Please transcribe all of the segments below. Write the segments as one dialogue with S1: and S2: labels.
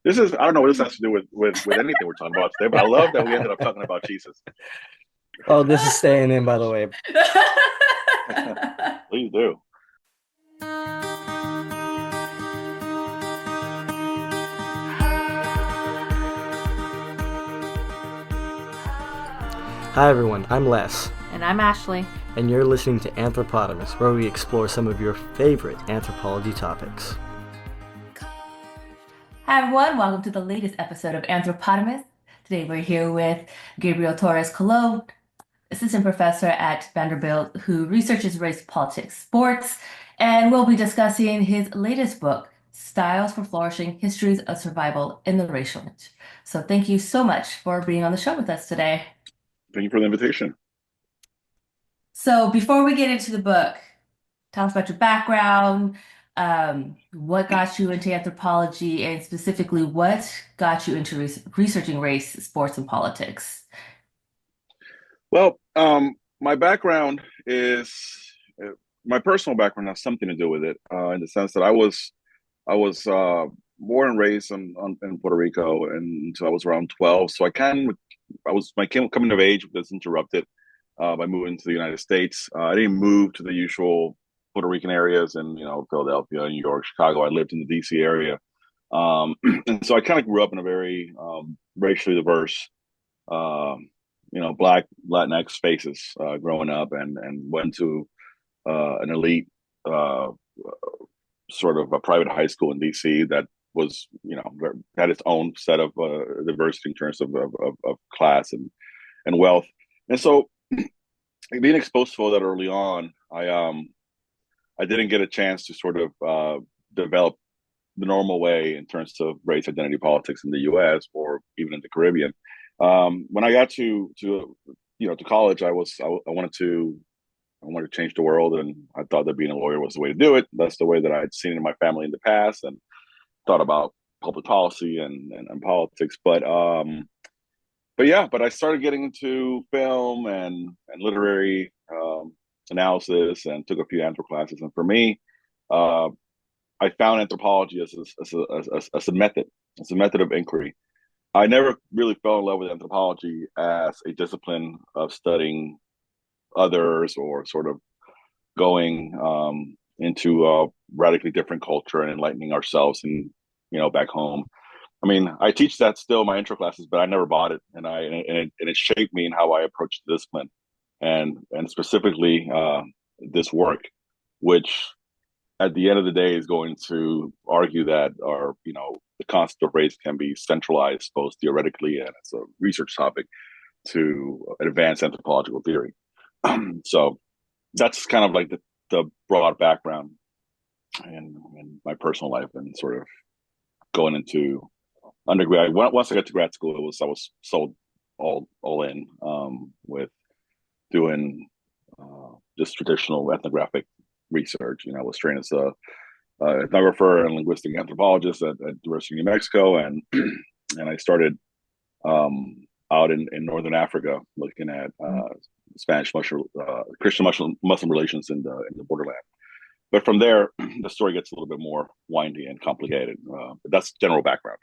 S1: This is, I don't know what this has to do with anything we're talking about today, but I love that we ended up talking about Jesus.
S2: Oh, this is staying in, by the way.
S1: Please do.
S2: Hi, everyone. I'm Les,
S3: And I'm Ashley.
S2: and you're listening to Anthropotamus, where we explore some of your favorite anthropology topics.
S3: Hi, everyone. Welcome to the latest episode of Anthropotamus. Today we're here with Gabriel Torres Colón, assistant professor at Vanderbilt, who researches race, politics, sports, and we'll be discussing his latest book, Styles for Flourishing: Histories of Survival in the Racial Niche. So thank you so much for being on the show with us today.
S1: Thank you for the invitation.
S3: So before we get into the book, tell us about your background, what got you into anthropology, and specifically what got you into researching race, sports, and politics.
S1: Well, my background is my personal background has something to do with it, in the sense that I was born and raised in Puerto Rico until I was around 12. So I was my coming of age was interrupted by moving to the United States. I didn't move to the usual Puerto Rican areas in Philadelphia, New York, Chicago. I lived in the DC area, and so I kind of grew up in a very racially diverse, Black Latinx spaces growing up, and went to an elite sort of a private high school in DC that was had its own set of diversity in terms of class and wealth, and so being exposed to all that early on, I didn't get a chance to sort of develop the normal way in terms of race identity politics in the U.S. or even in the Caribbean. When I got to college, I wanted to change the world, and I thought that being a lawyer was the way to do it. That's the way that I'd seen it in my family in the past, and thought about public policy and politics. But I started getting into film and literary analysis, and took a few anthro classes. And for me, uh, I found anthropology as a method, as a method of inquiry. I never really fell in love with anthropology as a discipline of studying others, or sort of going into a radically different culture and enlightening ourselves and back home. I mean, I teach that still in my intro classes, but I never bought it, and it shaped me in how I approach the discipline, and specifically this work, which at the end of the day is going to argue that the concept of race can be centralized both theoretically and as a research topic to advanced anthropological theory. So that's kind of like the broad background in my personal life, and sort of going into undergrad. Once I got to grad school, I was sold all in, with doing just traditional ethnographic research. I was trained as a ethnographer and linguistic anthropologist at University of New Mexico, and and I started out in northern Africa, looking at Spanish Christian Muslim relations in the borderland. But from there, the story gets a little bit more windy and complicated. But that's general background.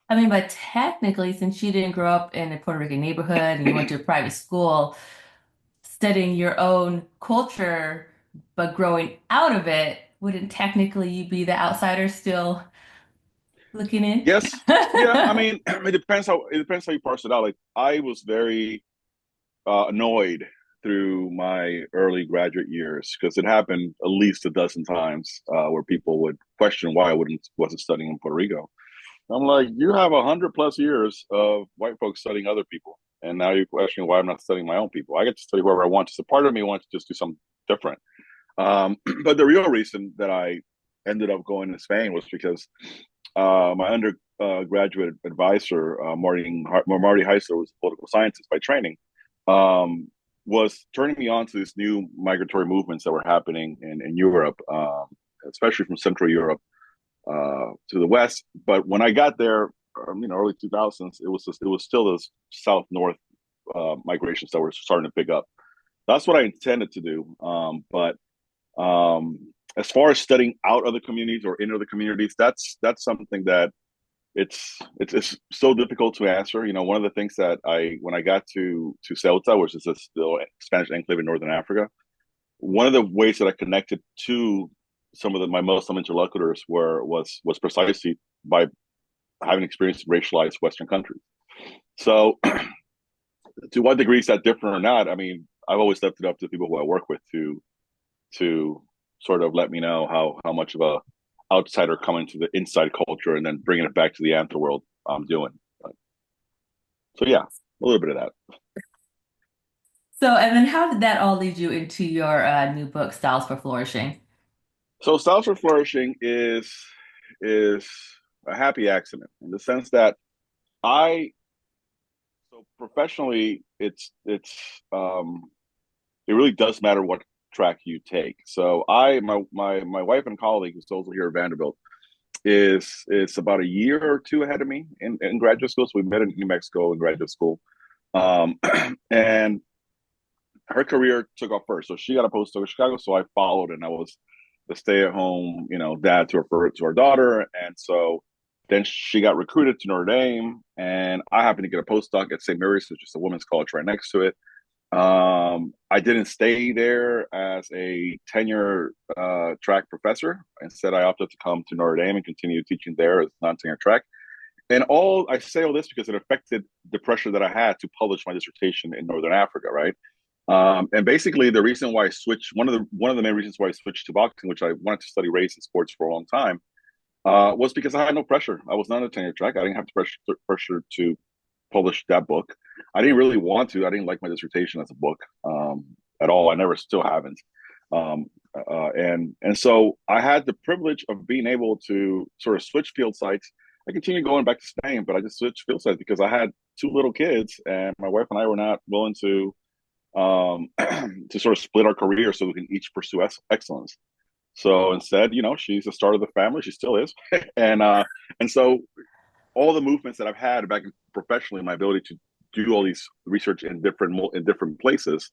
S3: I mean, but technically, since you didn't grow up in a Puerto Rican neighborhood and you went to a private school, studying your own culture, but growing out of it, wouldn't technically you be the outsider still looking in?
S1: Yes, yeah. I mean, it depends how you parse it out. Like, I was very annoyed through my early graduate years, because it happened at least a dozen times where people would question why I wasn't studying in Puerto Rico. I'm like, you have 100+ years of white folks studying other people, and now you're questioning why I'm not studying my own people. I get to study whoever I want. So part of me wants to just do something different. But the real reason that I ended up going to Spain was because my undergraduate advisor, Marty Heisler, was a political scientist by training, um, was turning me on to these new migratory movements that were happening in Europe, especially from Central Europe to the West. But when I got there, early 2000s, it was still those South North migrations that were starting to pick up. That's what I intended to do, but um, as far as studying out other communities or in other communities, that's something that it's so difficult to answer. One of the things that when I got to Ceuta, which is a still Spanish enclave in northern Africa, one of the ways that I connected to some of my Muslim interlocutors was precisely by having experienced racialized Western countries. So, to what degree is that different or not? I mean, I've always left it up to the people who I work with to sort of let me know how much of a outsider coming to the inside culture and then bringing it back to the anther world I'm doing. So yeah, a little bit of that.
S3: So, and then how did that all lead you into your new book, Styles for Flourishing?
S1: So Styles for Flourishing is a happy accident in the sense that I so professionally it really does matter what track you take. So my wife and colleague who's also here at Vanderbilt is about a year or two ahead of me in graduate school. So we met in New Mexico in graduate school. And her career took off first. So she got a postdoc in Chicago. So I followed and I was the stay-at-home, dad to our daughter. And so then she got recruited to Notre Dame, and I happened to get a postdoc at St. Mary's, which is a women's college right next to it. I didn't stay there as a tenure track professor. Instead, I opted to come to Notre Dame and continue teaching there as non-tenure track. And I say all this because it affected the pressure that I had to publish my dissertation in Northern Africa, right? And basically, the reason why I switched one of the main reasons why I switched to boxing, which I wanted to study race and sports for a long time, was because I had no pressure. I was not a tenure track. I didn't have the pressure to publish that book. I didn't really want to. I didn't like my dissertation as a book at all. I never still haven't. And so I had the privilege of being able to sort of switch field sites. I continued going back to Spain, but I just switched field sites because I had two little kids, and my wife and I were not willing to to sort of split our career so we can each pursue excellence. So instead, she's the start of the family. She still is, and so all the movements that I've had back professionally, my ability to do all these research in different places,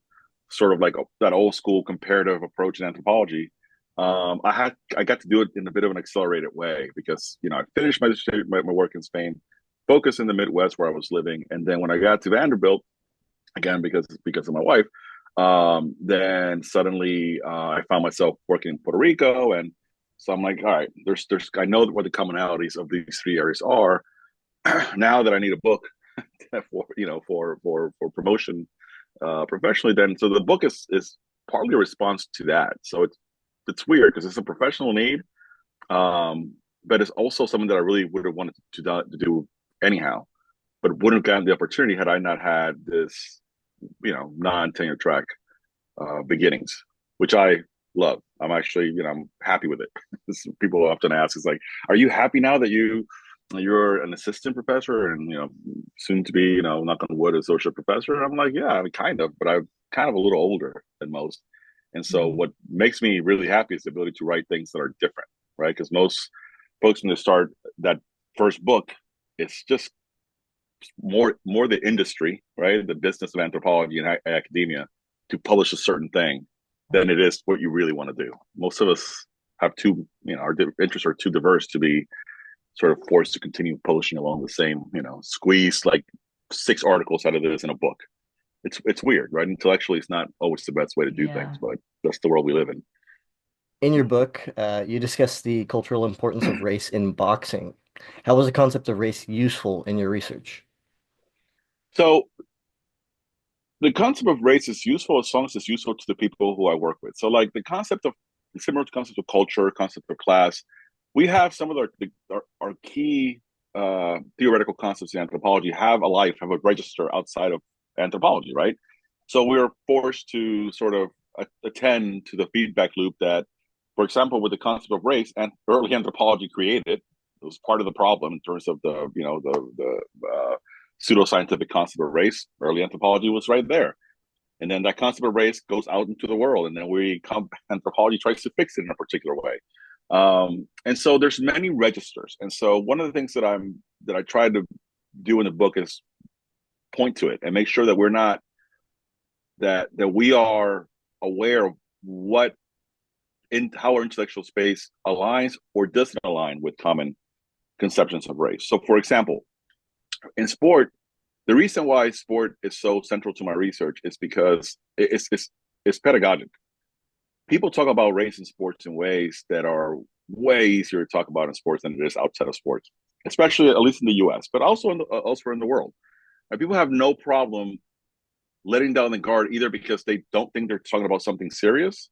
S1: sort of like that old school comparative approach in anthropology. I got to do it in a bit of an accelerated way because I finished my work in Spain, focused in the Midwest where I was living, and then when I got to Vanderbilt, again because of my wife, then suddenly I found myself working in Puerto Rico, and so I'm like, all right, there's I know what the commonalities of these three areas are. Now that I need a book for promotion professionally, then so the book is partly a response to that. So it's weird because it's a professional need, but it's also something that I really would have wanted to do anyhow, but wouldn't have gotten the opportunity had I not had this non-tenure track beginnings, which I love. I'm actually I'm happy with it. People often ask, "Is like, are you happy now that you're an assistant professor and soon to be knock on wood associate professor?" And I'm like, yeah, I mean, kind of, but I'm kind of a little older than most, and so what makes me really happy is the ability to write things that are different, right? Because most folks when they start that first book, it's just more the industry, right, the business of anthropology and academia, to publish a certain thing than it is what you really want to do. Most of us have our interests are too diverse to be sort of forced to continue publishing along the same, squeeze like 6 articles out of this in a book. It's weird, right? Intellectually, it's not always the best way to do
S3: Yeah.
S1: things, but that's the world we live in.
S2: In your book, you discuss the cultural importance of race in boxing. How was the concept of race useful in your research?
S1: So the concept of race is useful as long as it's useful to the people who I work with. So like the concept of similar to concept of culture, concept of class, we have some of our key theoretical concepts in anthropology have a register outside of anthropology, right? So we're forced to sort of attend to the feedback loop that, for example, with the concept of race, and early anthropology created, it was part of the problem in terms of the pseudoscientific concept of race. Early anthropology was right there. And then that concept of race goes out into the world, and then anthropology tries to fix it in a particular way. And so there's many registers. And so one of the things that I try to do in the book is point to it and make sure that we're not that we are aware of what in how our intellectual space aligns or doesn't align with common conceptions of race. So, for example, in sport, the reason why sport is so central to my research is because it's pedagogic. People talk about race in sports in ways that are way easier to talk about in sports than it is outside of sports, especially at least in the U.S., but also elsewhere in the world. And people have no problem letting down the guard either because they don't think they're talking about something serious,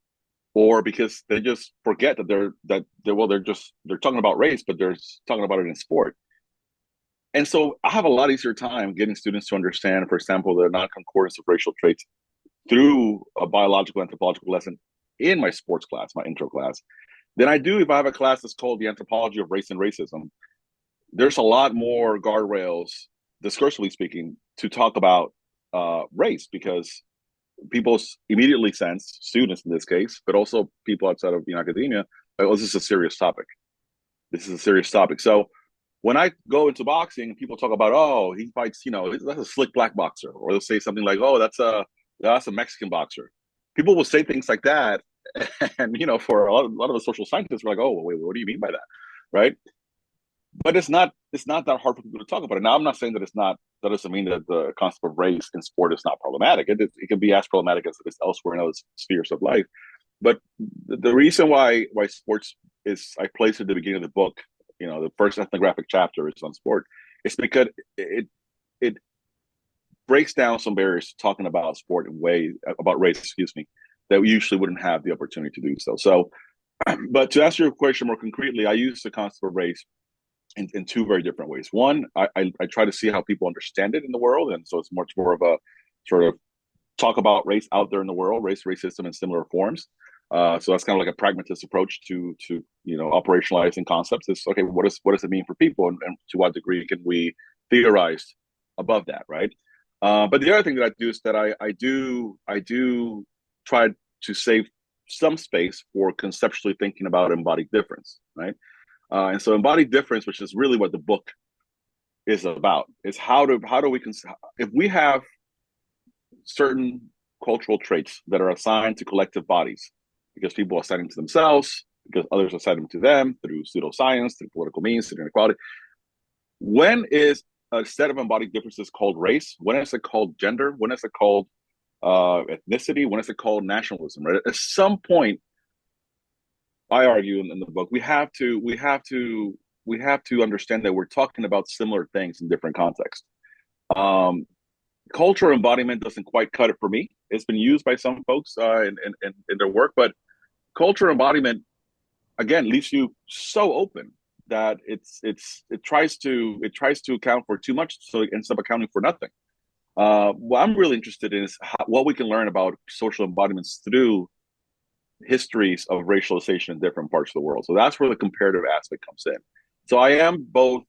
S1: or because they just forget that they're talking about race, but they're talking about it in sport. And so I have a lot easier time getting students to understand, for example, the non-concordance of racial traits through a biological anthropological lesson in my sports class, my intro class, than I do if I have a class that's called the anthropology of race and racism. There's a lot more guardrails, discursively speaking, to talk about race, because people immediately sense, students in this case, but also people outside of academia, like, oh, this is a serious topic. This is a serious topic. So when I go into boxing, people talk about, oh, he fights, that's a slick black boxer, or they'll say something like, oh, that's a Mexican boxer. People will say things like that, and for a lot of the social scientists, we're like, oh, wait, what do you mean by that, right? But it's not that hard for people to talk about it. Now, I'm not saying that doesn't mean that the concept of race in sport is not problematic. It can be as problematic as it is elsewhere in other spheres of life. But the reason why sports is, I place at the beginning of the book, the first ethnographic chapter is on sport, it's because it breaks down some barriers to talking about sport about race, that we usually wouldn't have the opportunity to do so. So, but to answer your question more concretely, I use the concept of race in two very different ways. One, I try to see how people understand it in the world, and so it's much more of a sort of talk about race out there in the world, racism in similar forms. So that's kind of like a pragmatist approach to operationalizing concepts. Is okay, what does it mean for people, and to what degree can we theorize above that, right? But the other thing that I do is that I do try to save some space for conceptually thinking about embodied difference, right? And so embodied difference, which is really what the book is about, is how do we if we have certain cultural traits that are assigned to collective bodies, because people assign them to themselves, because others assign them to them through pseudoscience, through political means, through inequality. When is a set of embodied differences called race? When is it called gender? When is it called ethnicity? When is it called nationalism? Right? At some point, I argue in the book, we have to understand that we're talking about similar things in different contexts. Cultural embodiment doesn't quite cut it for me. It's been used by some folks in their work, but cultural embodiment, again, leaves you so open that it tries to account for too much, so it ends up accounting for nothing. What I'm really interested in is what we can learn about social embodiments through histories of racialization in different parts of the world. So that's where the comparative aspect comes in. So I am both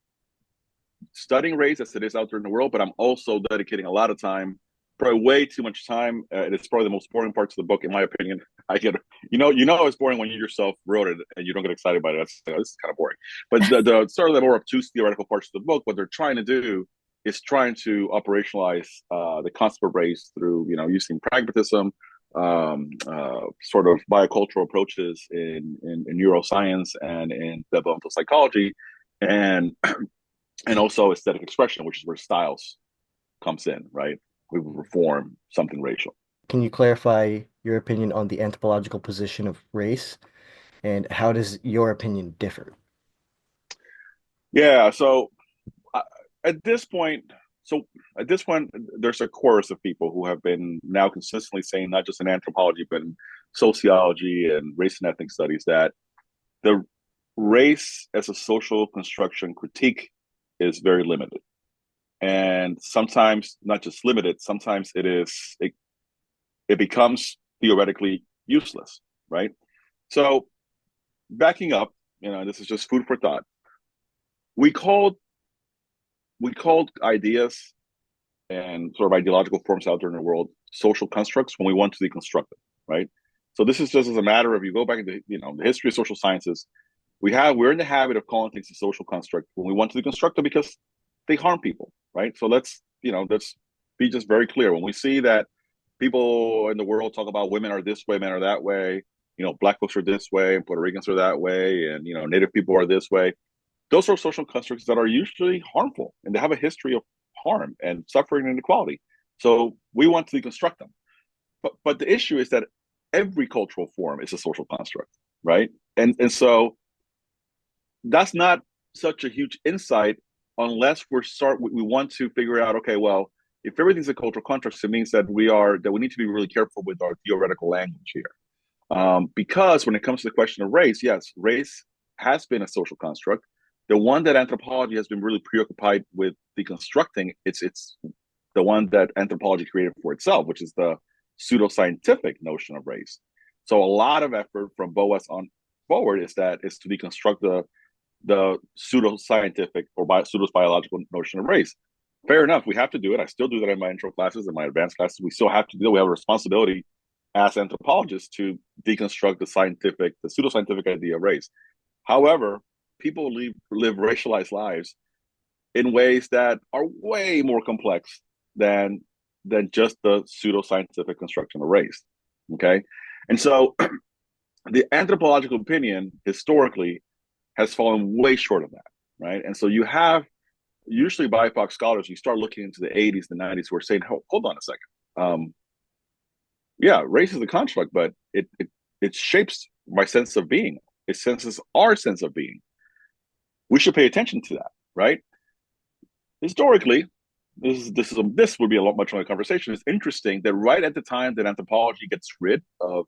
S1: studying race as it is out there in the world, but I'm also dedicating a lot of time, probably way too much time. And it's probably the most boring parts of the book, in my opinion. It's boring when you yourself wrote it and you don't get excited by it. This is kind of boring. But the sort of the more obtuse theoretical parts of the book, what they're trying to do is trying to operationalize the concept of race through, using pragmatism, sort of biocultural approaches in neuroscience and in developmental psychology, and also aesthetic expression, which is where styles comes in, right? We would reform something racial.
S2: Can you clarify your opinion on the anthropological position of race, and how does your opinion differ?
S1: Yeah, so at this point, there's a chorus of people who have been now consistently saying, not just in anthropology, but in sociology and race and ethnic studies, that the race as a social construction critique is very limited. And sometimes not just limited, sometimes it becomes theoretically useless, right? So backing up, this is just food for thought. We called ideas and sort of ideological forms out there in the world social constructs when we want to deconstruct them, right? So this is just as a matter of, you go back into the history of social sciences, we're in the habit of calling things a social construct when we want to deconstruct them because they harm people, right? So let's be just very clear. When we see that people in the world talk about women are this way, men are that way, Black folks are this way and Puerto Ricans are that way, and Native people are this way. Those are social constructs that are usually harmful, and they have a history of harm and suffering and inequality. So we want to deconstruct them. But the issue is that every cultural form is a social construct, right? And so that's not such a huge insight unless we want to figure out, okay, well, if everything's a cultural construct, it means that we need to be really careful with our theoretical language here. Because when it comes to the question of race, yes, race has been a social construct. The one that anthropology has been really preoccupied with deconstructing, it's the one that anthropology created for itself, which is the pseudoscientific notion of race. So a lot of effort from Boas on forward is to deconstruct the pseudoscientific or pseudo-biological notion of race. Fair enough, we have to do it. I still do that in my intro classes and my advanced classes. We still have to do it. We have a responsibility as anthropologists to deconstruct the pseudoscientific idea of race. However, people live racialized lives in ways that are way more complex than just the pseudoscientific construction of race. Okay, and so the anthropological opinion historically has fallen way short of that, right? And so you have usually BIPOC scholars, you start looking into the 80s, the 90s, who are saying, hold on a second. Yeah, race is a construct, but it shapes my sense of being. It senses our sense of being. We should pay attention to that, right? Historically, this would be a much longer conversation. It's interesting that right at the time that anthropology gets rid of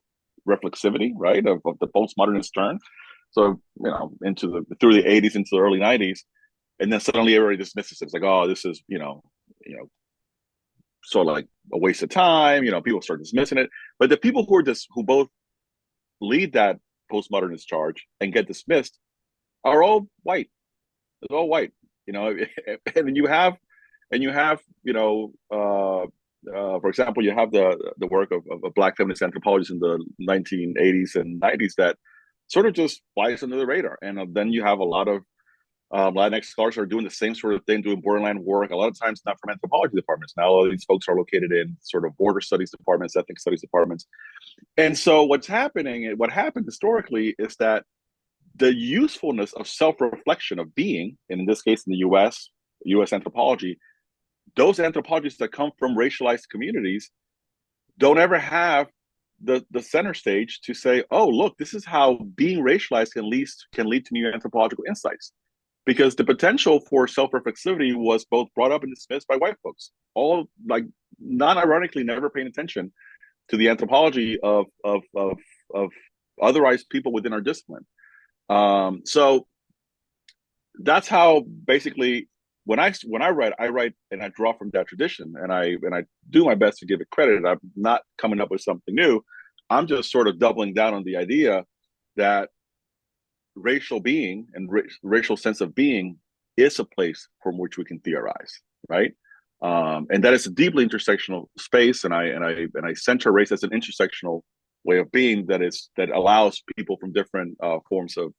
S1: reflexivity, right, of the postmodernist turn, so through the 80s into the early 90s, and then suddenly everybody dismisses it. It's like, oh, this is sort of like a waste of time. People start dismissing it. But the people who both lead that postmodernist charge and get dismissed are all white. It's all white, and you have, for example, you have the work of Black feminist anthropologists in the 1980s and 90s that sort of just flies under the radar. And then you have a lot of Latinx scholars are doing the same sort of thing, doing borderland work. A lot of times not from anthropology departments. Now, all of these folks are located in sort of border studies departments, ethnic studies departments. And so what happened historically is that the usefulness of self-reflection of being, and in this case in the US anthropology, those anthropologists that come from racialized communities don't ever have the center stage to say, oh, look, this is how being racialized can lead to new anthropological insights. Because the potential for self-reflexivity was both brought up and dismissed by white folks, all like non-ironically never paying attention to the anthropology of otherized people within our discipline. So that's how basically when I write and I draw from that tradition, and I do my best to give it credit. I'm not coming up with something new. I'm just sort of doubling down on the idea that racial being and racial sense of being is a place from which we can theorize, right? And that is a deeply intersectional space, and I center race as an intersectional way of being that allows people from different forms of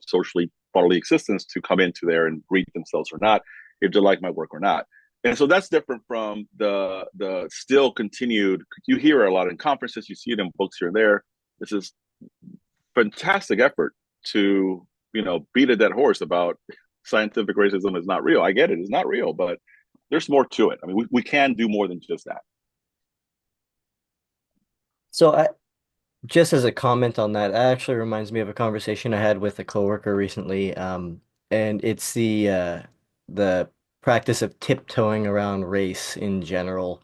S1: socially bodily existence to come into there and read themselves or not, if they like my work or not. And so that's different from the still continued. You hear it a lot in conferences, you see it in books here and there. This is fantastic effort to beat a dead horse about scientific racism is not real. I get it, it's not real, but there's more to it. I mean, we can do more than just that.
S2: So just as a comment on that, actually reminds me of a conversation I had with a coworker recently, and it's the practice of tiptoeing around race in general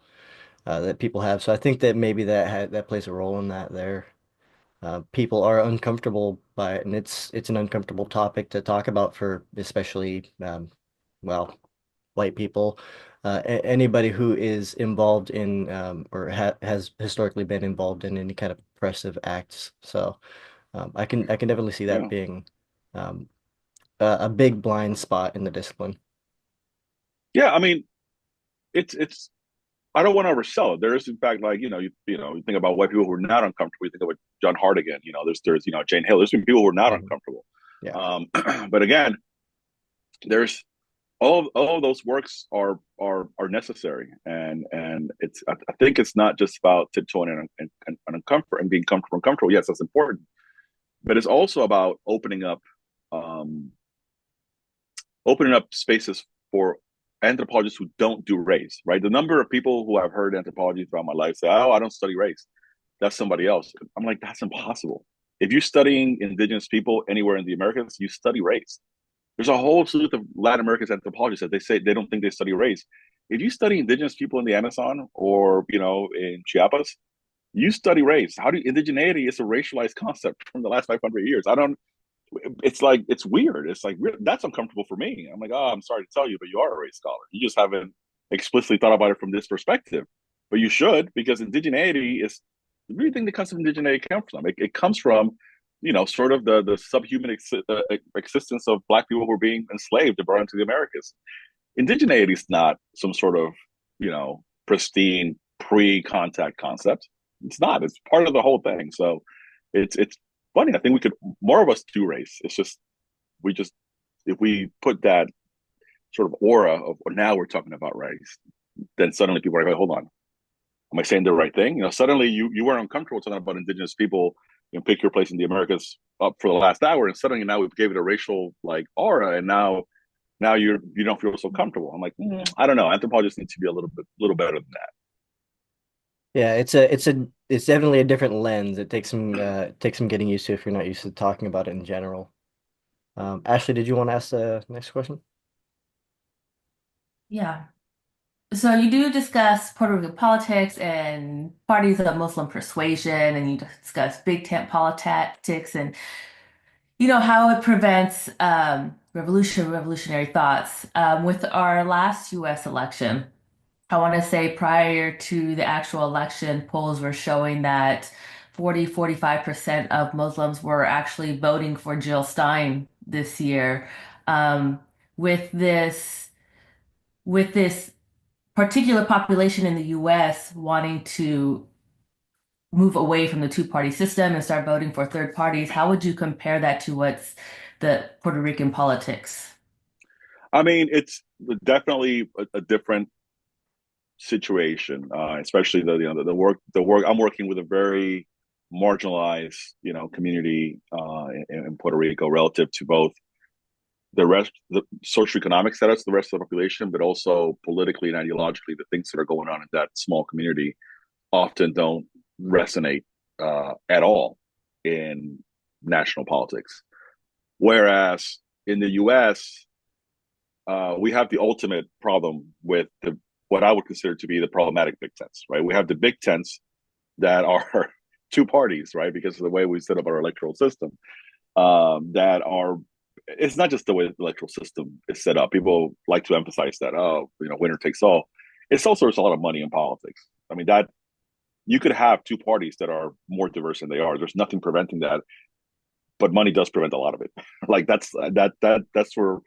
S2: that people have. So I think that maybe that plays a role in that there. People are uncomfortable by it, and it's an uncomfortable topic to talk about for especially well, white people. Anybody who is involved in or has historically been involved in any kind of oppressive acts. So I can definitely see that being um, a big blind spot in the discipline.
S1: Yeah, I mean, it's I don't want to oversell it. There is, in fact, like you think about white people who are not uncomfortable. You think about John Hardigan. There's Jane Hill. There's been people who are not uncomfortable.
S2: Yeah.
S1: But again, there's all of those works are necessary, and it's I think it's not just about tiptoeing and comfort and being comfortable and comfortable. Yes, that's important, but it's also about um, opening up spaces for anthropologists who don't do race. Right, the number of people who I've heard anthropology throughout my life say, "Oh, I don't study race. That's somebody else." I'm like, that's impossible. If you're studying indigenous people anywhere in the Americas, you study race. There's a whole slew of Latin American anthropologists that they say they don't think they study race. If you study indigenous people in the Amazon or in Chiapas, you study race. How do indigeneity is a racialized concept from the last 500 years? I don't. It's like it's weird. It's like that's uncomfortable for me. I'm like, oh, I'm sorry to tell you, but you are a race scholar. You just haven't explicitly thought about it from this perspective, but you should because indigeneity is the really thing that comes from indigeneity comes from. It comes from sort of the subhuman existence of Black people who were being enslaved and brought into the Americas. Indigeneity is not some sort of, pristine pre-contact concept. It's not. It's part of the whole thing. So it's funny. I think we could more of us do race. It's just we just if we put that sort of aura of now we're talking about race, then suddenly people are like, hold on, am I saying the right thing? Suddenly you weren't uncomfortable talking about indigenous people, pick your place in the Americas up for the last hour, and suddenly now we've gave it a racial like aura, and now you don't feel so comfortable. I'm like, I don't know. Anthropologists need to be a little better than that.
S2: Yeah, it's definitely a different lens. It takes some getting used to if you're not used to talking about it in general. Ashley, did you want to ask the next question?
S3: Yeah. So you do discuss Puerto Rican politics and parties of Muslim persuasion, and you discuss big tent politics and how it prevents revolutionary thoughts. With our last U.S. election, I want to say prior to the actual election, polls were showing that 45% of Muslims were actually voting for Jill Stein this year. Um, with this particular population in the US wanting to move away from the two-party system and start voting for third parties, how would you compare that to what's the Puerto Rican politics?
S1: I mean, it's definitely a different situation, especially the work I'm working with a very marginalized community in Puerto Rico relative to both the socioeconomic status of the rest of the population, but also politically and ideologically, the things that are going on in that small community often don't resonate at all in national politics. Whereas in the U.S., we have the ultimate problem with what I would consider to be the problematic big tents, right? We have the big tents that are two parties, right? Because of the way we set up our electoral system, that are it's not just the way the electoral system is set up. People like to emphasize that, oh, winner takes all. It's also there's a lot of money in politics. I mean, that you could have two parties that are more diverse than they are. There's nothing preventing that, but money does prevent a lot of it. Like that's where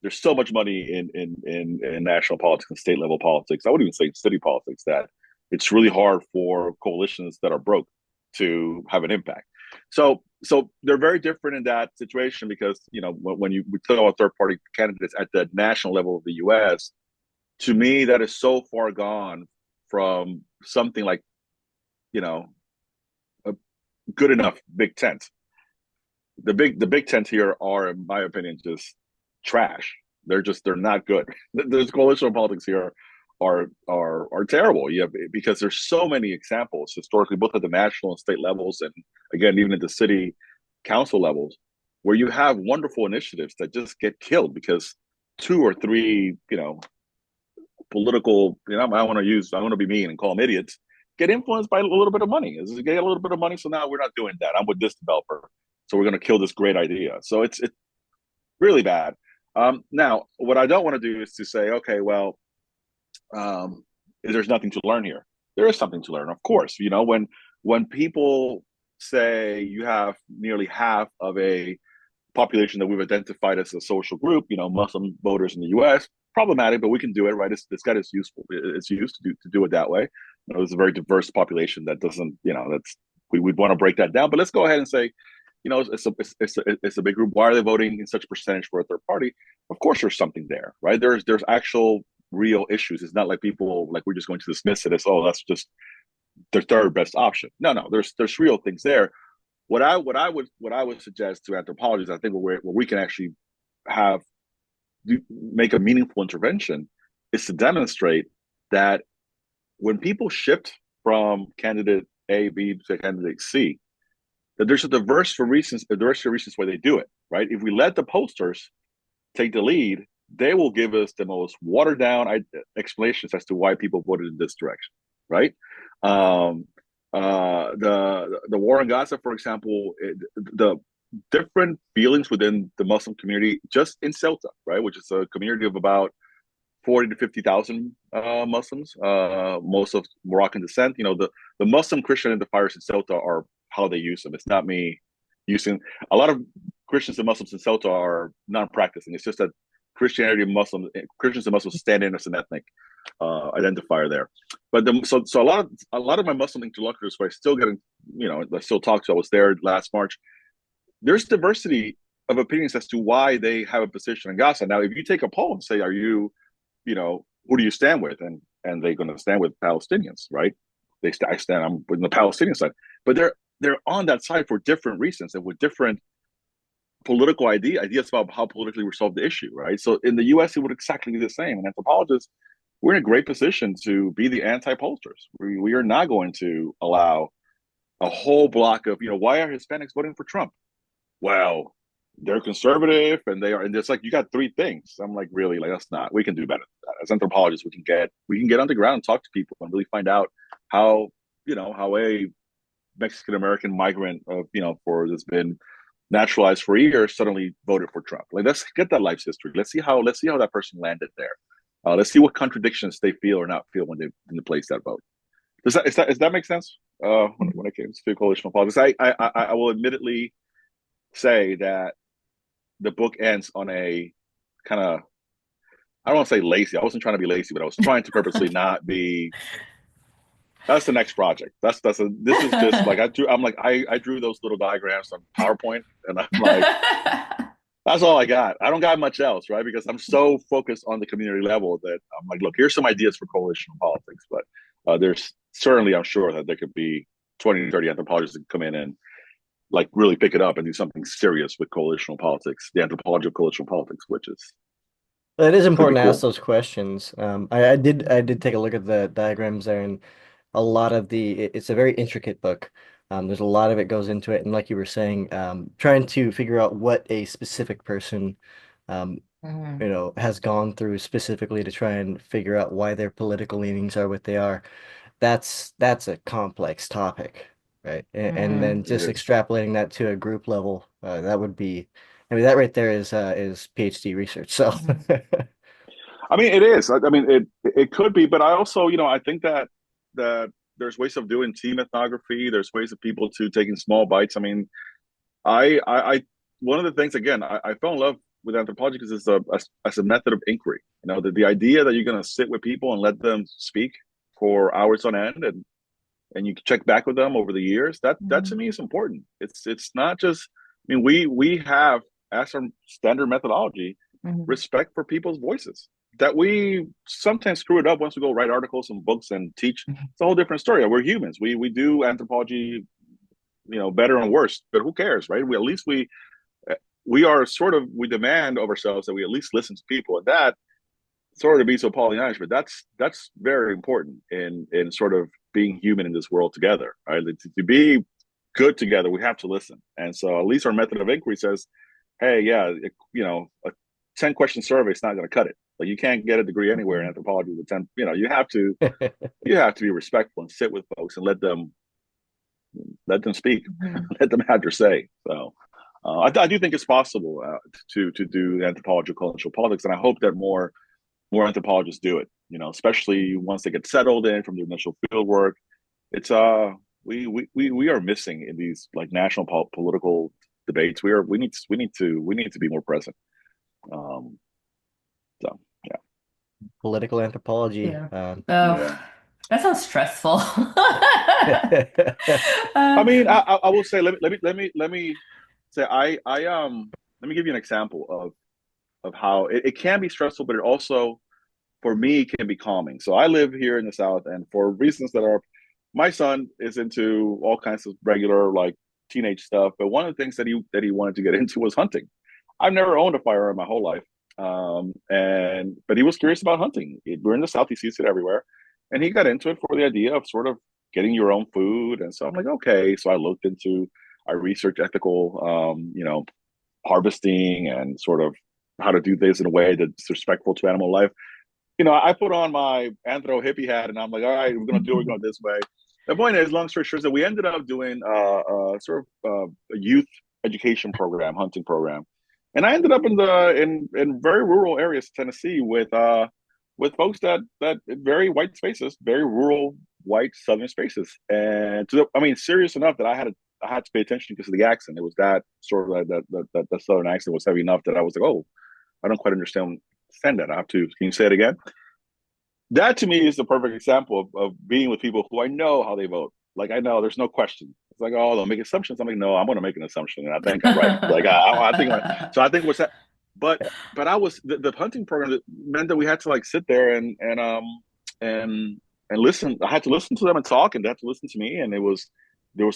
S1: there's so much money in national politics and state level politics. I would even say city politics that it's really hard for coalitions that are broke to have an impact. So they're very different in that situation because when we talk about third party candidates at the national level of the U.S., to me that is so far gone from something like a good enough Big Tent. The Big Tent here are, in my opinion, just trash. They're not good. There's coalitional politics here are terrible. Yeah, because there's so many examples historically, both at the national and state levels, and again, even at the city council levels, where you have wonderful initiatives that just get killed because two or three, political, I want to be mean and call them idiots, get influenced by a little bit of money. Get a little bit of money, so now we're not doing that. I'm with this developer, so we're going to kill this great idea. So it's really bad. Now, what I don't want to do is to say, okay, well, there's nothing to learn here. There is something to learn, of course. When people say you have nearly half of a population that we've identified as a social group, Muslim voters in the U.S., problematic, but we can do it, right? It's got its useful. It's used to do it that way. It's a very diverse population that doesn't, we'd want to break that down. But let's go ahead and say, it's a big group. Why are they voting in such a percentage for a third party? Of course, there's something there, right? There's actual real issues. It's not like people like we're just going to dismiss it as, oh, that's just their third best option. No, there's real things there. What I would suggest to anthropologists, I think where we can actually have make a meaningful intervention is to demonstrate that when people shift from candidate A, B to candidate C, that there's a diversity of reasons why they do it, right? If we let the pollsters take the lead, they will give us the most watered down explanations as to why people voted in this direction, right? Um, the war in Gaza, for example, the different feelings within the Muslim community, just in Ceuta, right, which is a community of about 40 to 50,000 Muslims, most of Moroccan descent. The Muslim Christian identifiers in Ceuta are how they use them. It's not me using a lot of Christians and Muslims in Ceuta are non-practicing. It's just that Christians and Muslims stand in as an ethnic identifier there. But so a lot of my Muslim interlocutors who I still getting, I still talk to. I was there last March. There's diversity of opinions as to why they have a position in Gaza. Now, if you take a poll and say, who do you stand with? And they're going to stand with Palestinians, right? I'm with the Palestinian side, but they're on that side for different reasons and with different political ideas about how politically we solve the issue, right? So in the U.S., it would exactly be the same. And anthropologists, we're in a great position to be the anti-pollsters. We are not going to allow a whole block of, why are Hispanics voting for Trump? Well, they're conservative and and it's like, you got three things. I'm like, really? Like, that's not, we can do better than that. As anthropologists, we can get on the ground and talk to people and really find out how a Mexican American migrant that's been naturalized for years suddenly voted for Trump. Like, let's get that life's history. Let's see how that person landed there. Let's see what contradictions they feel or not feel when they place that vote. Does that make sense? When it comes to coalitional politics, I will admittedly say that the book ends on a kind of, I don't want to say lazy. I wasn't trying to be lazy, but I was trying to purposely not be. That's the next project. This is just like I drew those little diagrams on PowerPoint, and I'm like, that's all I got. I don't got much else, right? Because I'm so focused on the community level that I'm like, look, here's some ideas for coalitional politics, but there's certainly, I'm sure that there could be 20 to 30 anthropologists that come in and like really pick it up and do something serious with coalitional politics, the anthropology of coalitional politics, which is
S2: It is
S1: could be
S2: important to ask
S1: cool.
S2: those questions. I did take a look at the diagrams there, and a lot of it's a very intricate book. There's a lot of it goes into it, and like you were saying, trying to figure out what a specific person, um,
S3: Mhm.
S2: has gone through specifically to try and figure out why their political leanings are what they are. That's a complex topic, right? And
S3: Mhm.
S2: then
S1: It
S2: just
S1: is.
S2: extrapolating that to a group level, that would be, I mean, that right there is PhD research. So.
S3: Mhm.
S1: I mean, it is. I mean, it could be, but I also, I think that there's ways of doing team ethnography. There's ways of people to taking small bites. I mean, I one of the things again, I fell in love with anthropology because it's as a method of inquiry. The idea that you're going to sit with people and let them speak for hours on end, and you check back with them over the years. That to
S3: Mhm.
S1: me is important. It's not just. I mean, we have as our standard methodology
S3: Mhm.
S1: respect for people's voices. That we sometimes screw it up once we go write articles and books and teach. It's a whole different story. We're humans. We do anthropology, better and worse. But who cares, right? We are sort of, we demand of ourselves that we at least listen to people, and that sort of be so Pollyannish, but that's very important in sort of being human in this world together, right? To be good together, we have to listen, and so at least our method of inquiry says, hey, yeah, a 10-question survey is not going to cut it. Like, you can't get a degree anywhere in
S3: Mhm.
S1: anthropology with 10. You have to be respectful and sit with folks and let them speak,
S3: Mhm.
S1: let them have their say. So I do think it's possible to do anthropology of cultural politics, and I hope that more anthropologists do it. Especially once they get settled in from their initial field work. It's we are missing in these like national political debates. We need to be more present. Um, so
S2: Political anthropology.
S3: Yeah. Oh,
S1: yeah.
S3: that sounds stressful.
S1: I
S3: Uh,
S1: mean, I will say, let me say let me give you an example of how it can be stressful, but it also for me can be calming. So I live here in the South, and for reasons that are, my son is into all kinds of regular like teenage stuff. But one of the things that he wanted to get into was hunting. I've never owned a firearm my whole life, and but he was curious about hunting. We're in the South; he sees it everywhere, and he got into it for the idea of sort of getting your own food. And so I'm like, okay. So I looked into, I researched ethical, harvesting and sort of how to do this in a way that's respectful to animal life. I put on my anthro hippie hat and I'm like, all right, we're going this way. The point is, long story short, is that we ended up doing sort of a youth education program, hunting program, and I ended up in very rural areas of Tennessee with folks that very white spaces, very rural white southern spaces, and I mean, serious enough that I had to pay attention because of the accent. It was that sort of that southern accent was heavy enough that I was like, oh, I don't quite understand that. I have to. Can you say it again? That to me is the perfect example of being with people who I know how they vote. Like I know there's no question. It's like, oh, they'll make assumptions. I'm like, no, I'm going to make an assumption, and I think I'm right. Like I think so. I think what's that? But I was the hunting program that meant that we had to like sit there and listen. I had to listen to them and talk, and they had to listen to me. And there was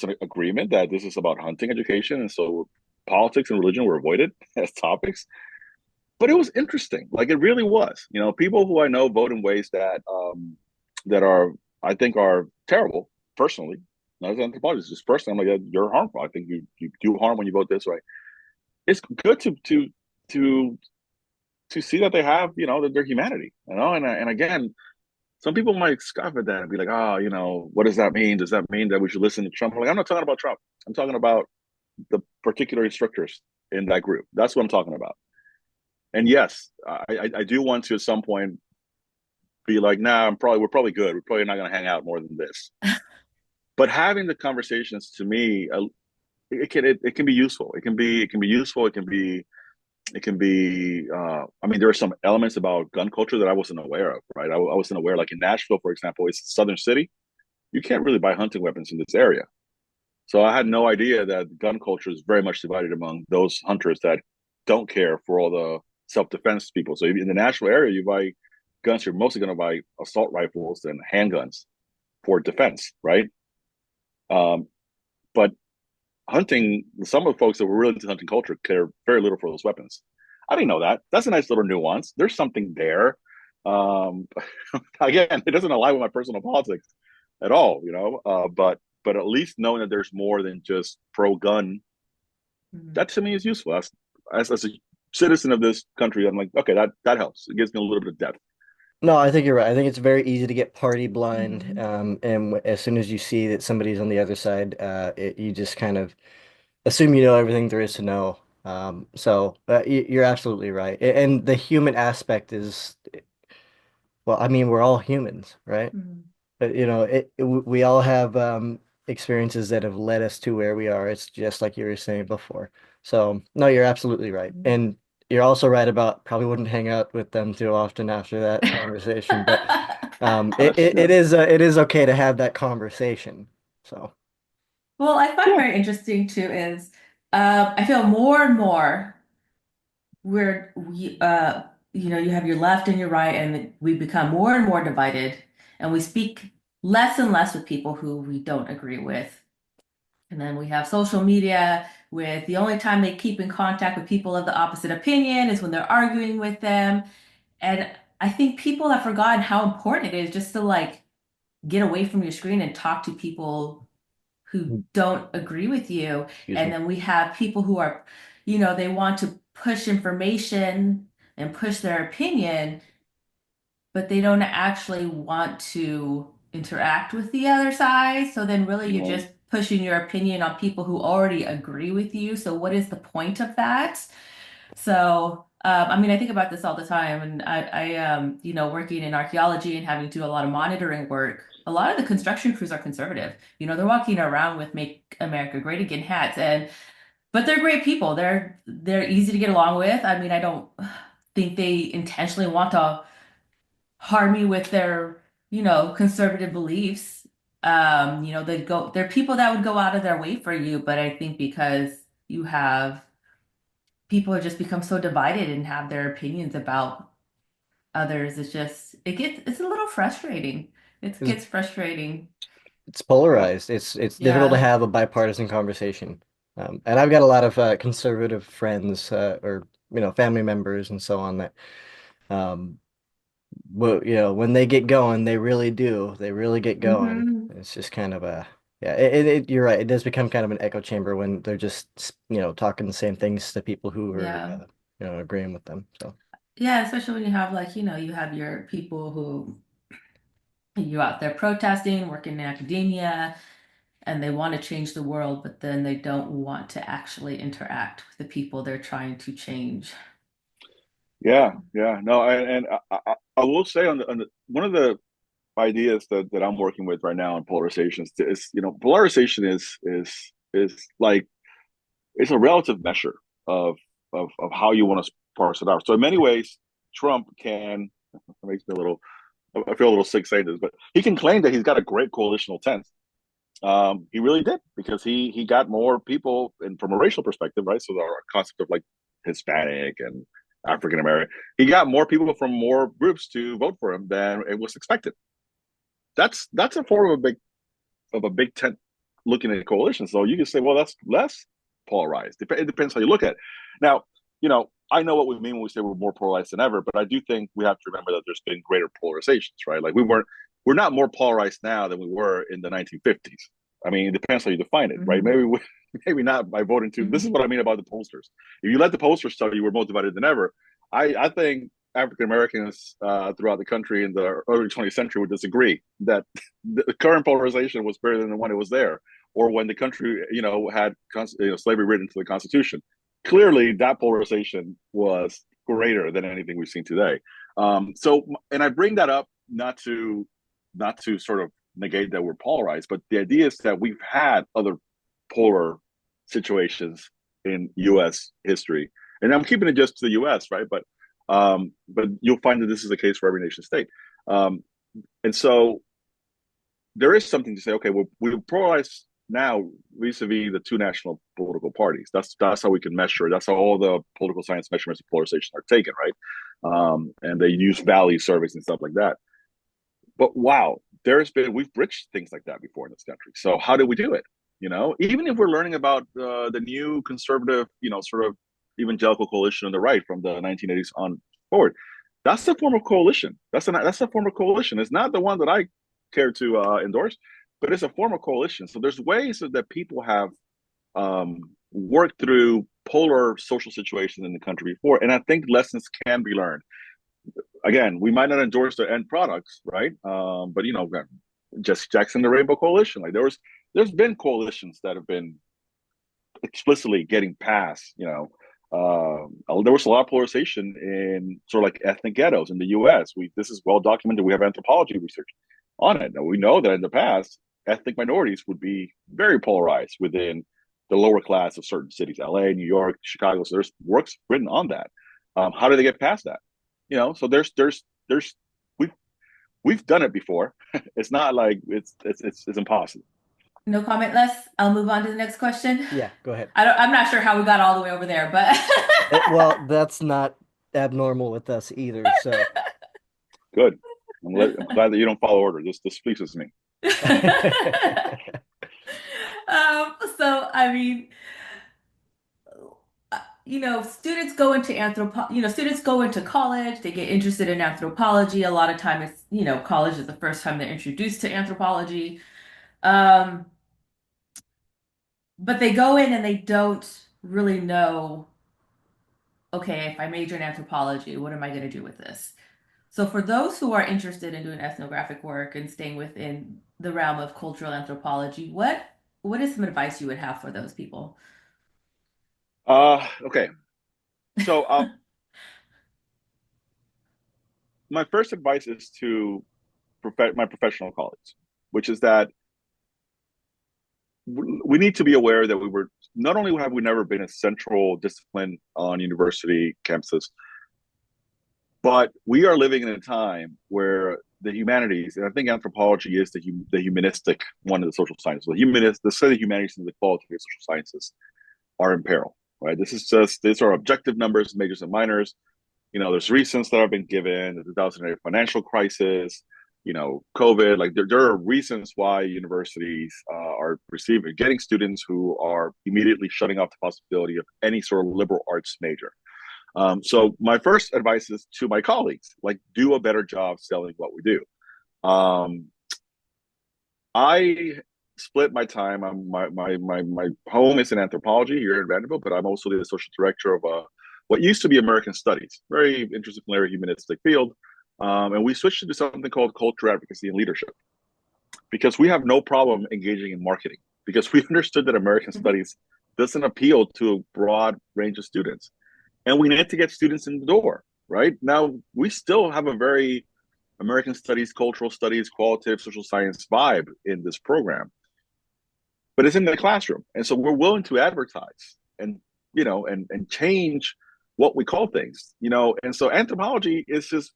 S1: an agreement that this is about hunting education, and so politics and religion were avoided as topics. But it was interesting. Like it really was. People who I know vote in ways that are I think are terrible. Personally, not as an anthropologist, just personally, I'm like you're harmful. I think you do harm when you vote this way. It's good to to see that they have that their humanity. And again, some people might scoff at that and be like, oh, what does that mean? Does that mean that we should listen to Trump? I'm like, I'm not talking about Trump. I'm talking about the particular instructors in that group. That's what I'm talking about. And yes, I do want to at some point be like, nah, we're probably good. We're probably not going to hang out more than this. But having the conversations to me, it can be useful. It can be useful. It can be. I mean, there are some elements about gun culture that I wasn't aware of. Right, I wasn't aware. Like in Nashville, for example, it's a southern city. You can't really buy hunting weapons in this area. So I had no idea that gun culture is very much divided among those hunters that don't care for all the self-defense people. So in the Nashville area, you buy guns, you're mostly going to buy assault rifles and handguns for defense, right? Um, but hunting, some of the folks that were really into hunting culture care very little for those weapons. I didn't know that. That's a nice little nuance. There's something there. Um, again, it doesn't align with my personal politics at all, but at least knowing that there's more than just pro gun, that to me is useful. As a citizen of this country, I'm like, okay, that helps. It gives me a little bit of depth.
S2: No, I think you're right. I think it's very easy to get party blind.
S3: Mhm.
S2: And as soon as you see that somebody's on the other side, you just kind of assume you know everything there is to know. So you're absolutely right. And the human aspect is, well, I mean, we're all humans, right?
S3: Mhm.
S2: But we all have experiences that have led us to where we are. It's just like you were saying before. So no, you're absolutely right. And you're also right about probably wouldn't hang out with them too often after that conversation. But it is okay to have that conversation. So
S3: Well, I find
S1: Yeah.
S3: very interesting too is I feel more and more where you have your left and your right, and we become more and more divided, and we speak less and less with people who we don't agree with. And then we have social media with the only time they keep in contact with people of the opposite opinion is when they're arguing with them. And I think people have forgotten how important it is just to like get away from your screen and talk to people who don't agree with you.
S2: excuse
S3: And
S2: me.
S3: then we have people who are, they want to push information and push their opinion, but they don't actually want to interact with the other side. So then really you're
S1: Well,
S3: just pushing your opinion on people who already agree with you. So what is the point of that? So, I mean, I think about this all the time, and working in archaeology and having to do a lot of monitoring work. A lot of the construction crews are conservative. They're walking around with "Make America Great Again" hats, but they're great people. They're easy to get along with. I mean, I don't think they intentionally want to harm you with their, conservative beliefs. They're people that would go out of their way for you, but I think because you have people have just become so divided and have their opinions about others. It's a little frustrating. It
S2: It's,
S3: gets frustrating.
S2: it's
S1: Yeah.
S2: polarized. It's difficult to
S3: Yeah.
S2: have a bipartisan conversation. And I've got a lot of conservative friends or family members and so on that um, well, when they get going, they really do. They really get going.
S3: Hmm.
S2: It's just kind of a, yeah, you're right. It does become kind of an echo chamber when they're just, talking the same things to people who are,
S3: Yeah.
S2: agreeing with them. So,
S3: Yeah, especially when you have like, you have your people who you out there protesting, working in academia, and they want to change the world, but then they don't want to actually interact with the people they're trying to change.
S1: Yeah, yeah. No, I will say on the one of the ideas that I'm working with right now on polarization is, polarization is like it's a relative measure of of how you want to parse it out. So in many ways, Trump can it makes me a little I feel a little sick saying this, but he can claim that he's got a great coalitional tent. He really did because he got more people, and from a racial perspective, right? So our concept of like Hispanic and African American, he got more people from more groups to vote for him than it was expected. That's a form of a big tent looking at a coalition. So you can say, well, that's less polarized. It depends how you look at it. Now, I know what we mean when we say we're more polarized than ever, but I do think we have to remember that there's been greater polarizations, right? Like we're not more polarized now than we were in the 1950s. I mean, it depends how you define it, right?
S3: Hmm.
S1: Maybe not by voting to. This is
S3: Hmm.
S1: what I mean about the pollsters. If you let the pollsters tell you we're more divided than ever, I think African Americans throughout the country in the early 20th century would disagree that the current polarization was better than the one it was there, or when the country, had slavery written into the Constitution. Clearly, that polarization was greater than anything we've seen today. And I bring that up not to sort of negate that we're polarized, but the idea is that we've had other polar situations in U.S. history, and I'm keeping it just to the U.S., right? But you'll find that this is the case for every nation state. Um, and so there is something to say, okay, well, we polarize now vis-a-vis the two national political parties. That's how we can measure. That's how all the political science measurements of polarization are taken, right? And they use Valley surveys and stuff like that. But wow, we've bridged things like that before in this country. So how do we do it? Even if we're learning about the new conservative, sort of evangelical coalition on the right from the 1980s on forward, that's a form of coalition. That's a form of coalition. It's not the one that I care to endorse, but it's a form of coalition. So there's ways that people have worked through polar social situations in the country before, and I think lessons can be learned. Again, we might not endorse the end products, right? But Jesse Jackson, the Rainbow Coalition, like there's been coalitions that have been explicitly getting past, there was a lot of polarization in sort of like ethnic ghettos in the U.S. This is well documented. We have anthropology research on it. Now, we know that in the past, ethnic minorities would be very polarized within the lower class of certain cities, L.A., New York, Chicago. So there's works written on that. How do they get past that? So there's we've we've done it before. It's not like it's impossible.
S3: No comment, Les. I'll move on to the next question.
S2: yeah, go ahead.
S3: I'm not sure how we got all the way over there, but
S2: Well, that's not abnormal with us either. So,
S1: Good. I'm glad that you don't follow order. This pleases me.
S3: so I mean, students go into students go into college, they get interested in anthropology. A lot of time it's, college is the first time they're introduced to anthropology. Um, but they go in and they don't really know, okay, if I major in anthropology, what am I going to do with this? So for those who are interested in doing ethnographic work and staying within the realm of cultural anthropology, what is some advice you would have for those people?
S1: Okay. So my first advice is to my professional colleagues, which is that we need to be aware that we were not only have we never been a central discipline on university campuses, but we are living in a time where the humanities, and I think anthropology is the humanistic one of the social sciences. The set of humanities and the quality of social sciences are in peril, right? These are objective numbers, majors and minors. There's reasons that have been given, the 2008 financial crisis, COVID. Like there are reasons why universities are getting students who are immediately shutting off the possibility of any sort of liberal arts major. So my first advice is to my colleagues, like, do a better job selling what we do. I split my time. My home is in anthropology here in Vanderbilt, but I'm also the associate director of what used to be American Studies, very interdisciplinary humanistic field. And we switched to something called culture advocacy and leadership because we have no problem engaging in marketing because we understood that American Studies doesn't appeal to a broad range of students. And we need to get students in the door, right? Now, we still have a very American Studies, cultural studies, qualitative social science vibe in this program, but it's in the classroom. And so we're willing to advertise and, and change what we call things, and so anthropology is just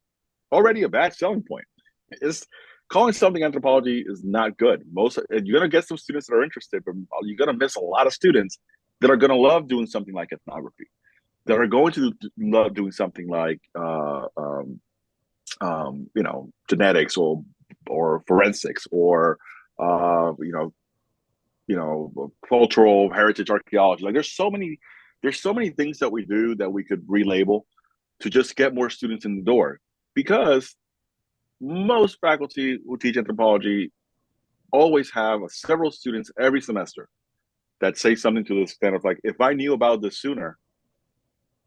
S1: already a bad selling point. It's calling something anthropology is not good. You're going to get some students that are interested, but you're going to miss a lot of students that are going to love doing something like ethnography, that are going to love doing something like genetics or forensics or cultural heritage archaeology. Like there's so many things that we do that we could relabel to just get more students in the door, because most faculty who teach anthropology always have several students every semester that say something to the extent of like, if I knew about this sooner,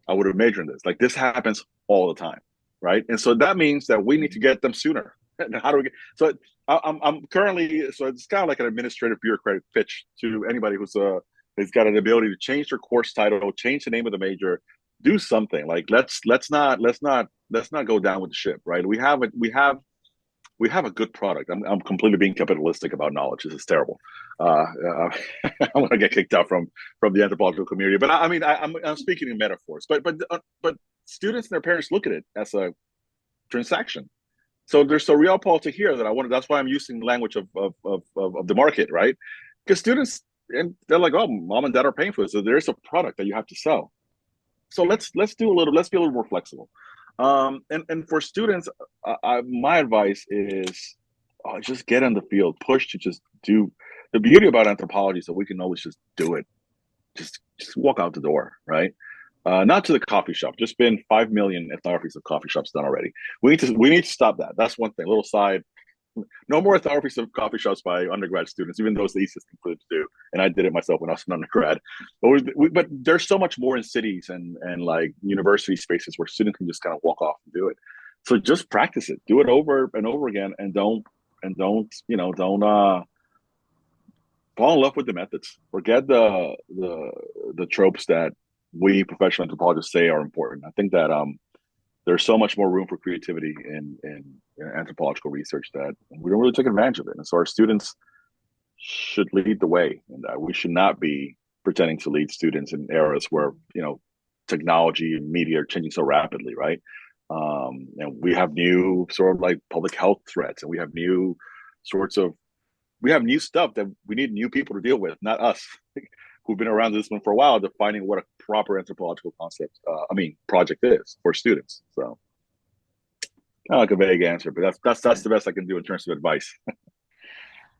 S1: I would have majored in this. Like this happens all the time, right? And so that means that we need to get them sooner. How do we get? So I'm currently, so it's kind of like an administrative bureaucratic pitch to anybody who's got an ability to change their course title, change the name of the major, do something. Like let's not go down with the ship, right? We have a good product. I'm completely being capitalistic about knowledge. This is terrible. I'm going to get kicked out from the anthropological community. But I'm speaking in metaphors. But students and their parents look at it as a transaction. So there's a realpolitik here that I wanted. That's why I'm using the language of the market, right? Because students, and they're like, oh, mom and dad are paying for this. So there's a product that you have to sell. So let's be a little more flexible. And for students, my advice is just get in the field, push to just do. The beauty about anthropology is that we can always just do it. Just walk out the door, right? Not to the coffee shop. Just been 5 million ethnographies of coffee shops done already. We need to stop that. That's one thing. A little side. No more ethnographies of coffee shops by undergrad students, even though it's the easiest thing to do. And I did it myself when I was an undergrad. But there's so much more in cities and like university spaces where students can just kind of walk off and do it. So just practice it. Do it over and over again, and don't fall in love with the methods. Forget the tropes that we professional anthropologists say are important. I think that there's so much more room for creativity in anthropological research that we don't really take advantage of it. And so our students should lead the way in that. We should not be pretending to lead students in eras where, technology and media are changing so rapidly, right? And we have new sort of like public health threats, and we have new stuff that we need new people to deal with, not us who've been around this one for a while, defining what a proper anthropological project is for students. So kind of like a vague answer, but that's the best I can do in terms of advice.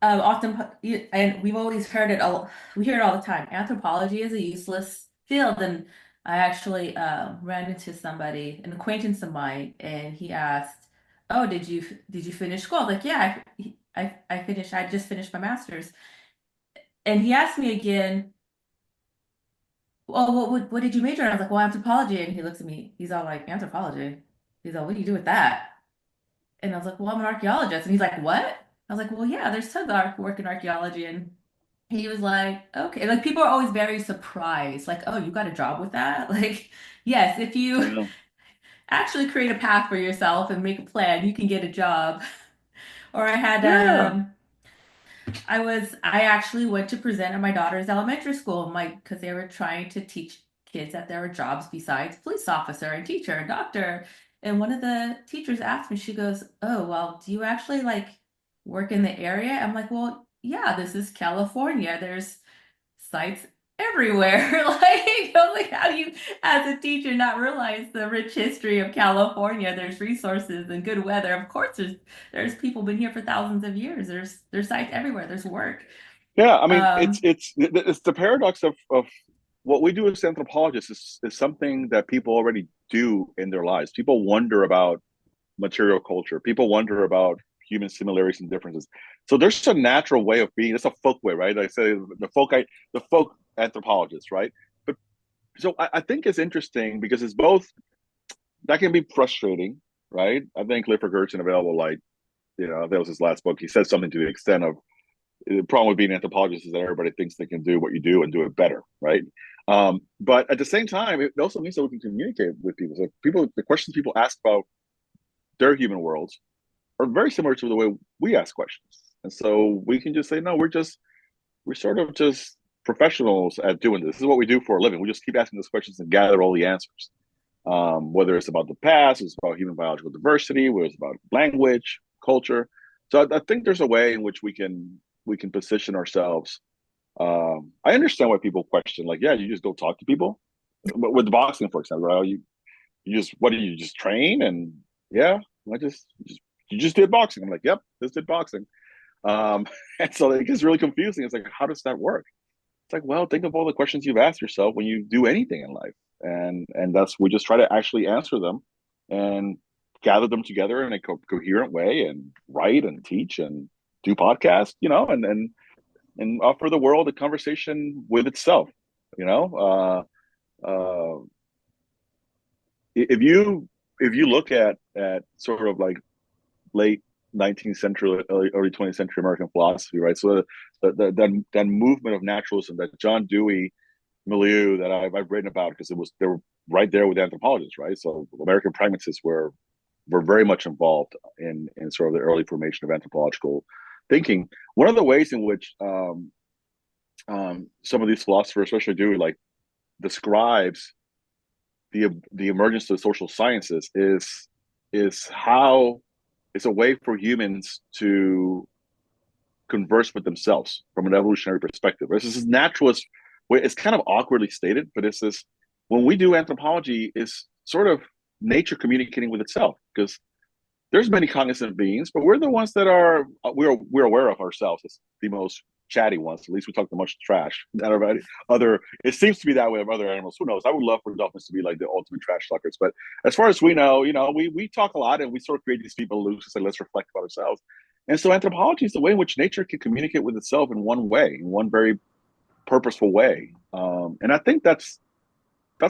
S3: Often, and we've always heard it all. We hear it all the time. Anthropology is a useless field, and I actually ran into somebody, an acquaintance of mine, and he asked, "Oh, did you finish school?" Like, yeah, I finished. I just finished my master's, and he asked me again, "Well, what did you major in?" I was like, "Well, anthropology," and he looks at me. He's all like, "Anthropology?" He's all, "What do you do with that?" And I was like, "Well, I'm an archaeologist," and he's like, "What?" I was like, "Well, yeah, there's tons of work in archaeology," and he was like, "Okay." Like people are always very surprised, like, "Oh, you got a job with that?" Like, yes, if you
S1: Yeah.
S3: actually create a path for yourself and make a plan, you can get a job. Or I had
S1: Yeah.
S3: I actually went to present at my daughter's elementary school, because they were trying to teach kids that there were jobs besides police officer and teacher and doctor. And one of the teachers asked me, she goes, "Oh, well, do you actually like work in the area?" I'm like, "Well, yeah, this is California. There's sites everywhere. Like how do you, as a teacher, not realize the rich history of California? There's resources and good weather. Of course, there's people been here for thousands of years. There's sites everywhere. There's work.
S1: Yeah, I mean,
S3: Um,
S1: it's the paradox of what we do as anthropologists is something that people already do in their lives. People wonder about material culture. People wonder about human similarities and differences. So there's a natural way of being. It's a folk way, right? I say the folk anthropologist, right? But so I think it's interesting because it's both that can be frustrating, right? I think Clifford Gertson available, like that was his last book. He said something to the extent of the problem with being an anthropologist is that everybody thinks they can do what you do and do it better, right? But at the same time, it also means that we can communicate with people. So the questions people ask about their human worlds are very similar to the way we ask questions. And so we can just say, no, we're sort of just professionals at doing this. This is what we do for a living. We just keep asking those questions and gather all the answers. Whether it's about the past, it's about human biological diversity, whether it's about language, culture. So I think there's a way in which we can position ourselves. I understand why people question, like, yeah, you just go talk to people. But with boxing, for example, right? You just what do you just train and yeah, I just you just did boxing. I'm like, yep, just did boxing. And so it gets really confusing. It's like, how does that work? It's like, well, think of all the questions you've asked yourself when you do anything in life, and that's we just try to actually answer them and gather them together in a coherent way and write and teach and do podcasts, and offer the world a conversation with itself. You know, uh, if you look at sort of like late 19th century, early 20th century American philosophy, right? So that movement of naturalism, that John Dewey milieu that I've written about, because they were right there with anthropologists, right? So American pragmatists were very much involved in sort of the early formation of anthropological thinking. One of the ways in which some of these philosophers, especially Dewey, like describes the emergence of the social sciences is how it's a way for humans to converse with themselves from an evolutionary perspective. This is naturalist way. It's kind of awkwardly stated, but it's this when we do anthropology, is sort of nature communicating with itself because there's many cognizant beings, but we're the ones that are we're aware of ourselves as the most chatty ones. At least we talk the most trash. Not about other. It seems to be that way of other animals. Who knows? I would love for dolphins to be like the ultimate trash talkers, but as far as we know, we talk a lot and we sort of create these people loops and say let's reflect about ourselves. And so anthropology is the way in which nature can communicate with itself in one way, in one very purposeful way. And I think that's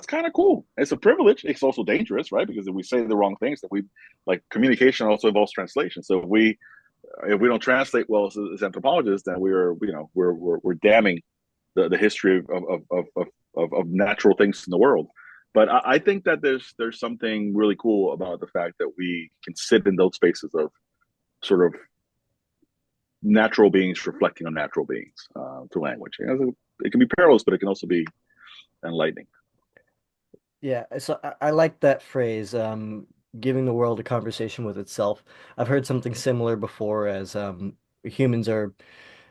S1: kind of cool. It's a privilege. It's also dangerous, right? Because if we say the wrong things, that we like communication also involves translation. So if we don't translate well as anthropologists, then we're damning the history of natural things in the world. But I think that there's something really cool about the fact that we can sit in those spaces of sort of natural beings reflecting on natural beings through language. It can be perilous, but it can also be enlightening.
S2: Yeah, so I like that phrase, giving the world a conversation with itself. I've heard something similar before as humans are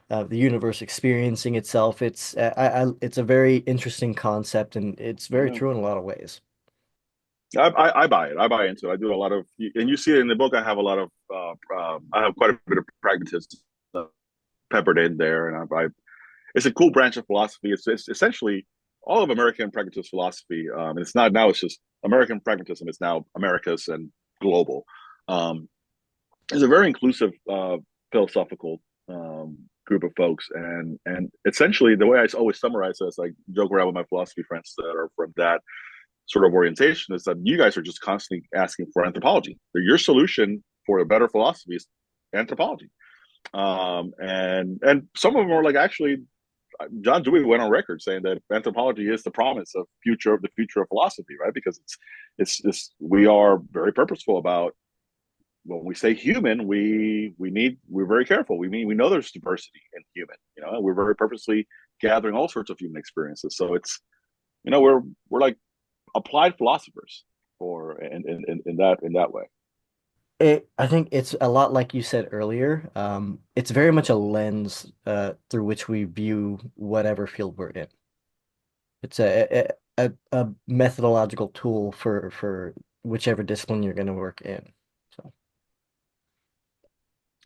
S2: the universe experiencing itself. It's a very interesting concept and it's very
S1: Yeah.
S2: true in a lot of ways.
S1: I buy it. I buy into it. I do a lot of, and you see it in the book. I have a lot of, I have quite a bit of pragmatism peppered in there, and it's a cool branch of philosophy. It's essentially all of American pragmatist philosophy. And it's not now. It's just American pragmatism. It's now Americas and global. Um, it's a very inclusive philosophical group of folks, and essentially the way I always summarize this, like joke around with my philosophy friends that are from that sort of orientation, is that you guys are just constantly asking for anthropology. Your solution for a better philosophy is anthropology. And some of them are like, actually, John Dewey went on record saying that anthropology is the promise of the future of philosophy, right? Because it's we are very purposeful about when we say human, we're very careful. We know there's diversity in human, and we're very purposely gathering all sorts of human experiences. So it's we're like applied philosophers for in that way.
S2: I think it's a lot like you said earlier. It's very much a lens through which we view whatever field we're in. It's a methodological tool for whichever discipline you're going to work in. So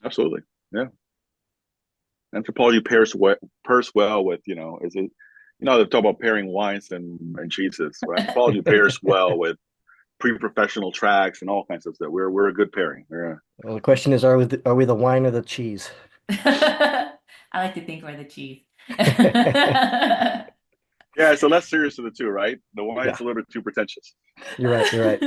S1: Absolutely. Yeah. Anthropology pairs well with, is it, they talk about pairing wines and cheeses. But anthropology pairs well with pre-professional tracks and all kinds of stuff. We're a good pairing.
S2: well, the question is, are we the wine or the cheese?
S3: I like to think we're the cheese.
S1: Yeah, so less serious of the two, right? The wine's
S2: Yeah,
S1: a little bit too pretentious.
S2: you're right. You're right.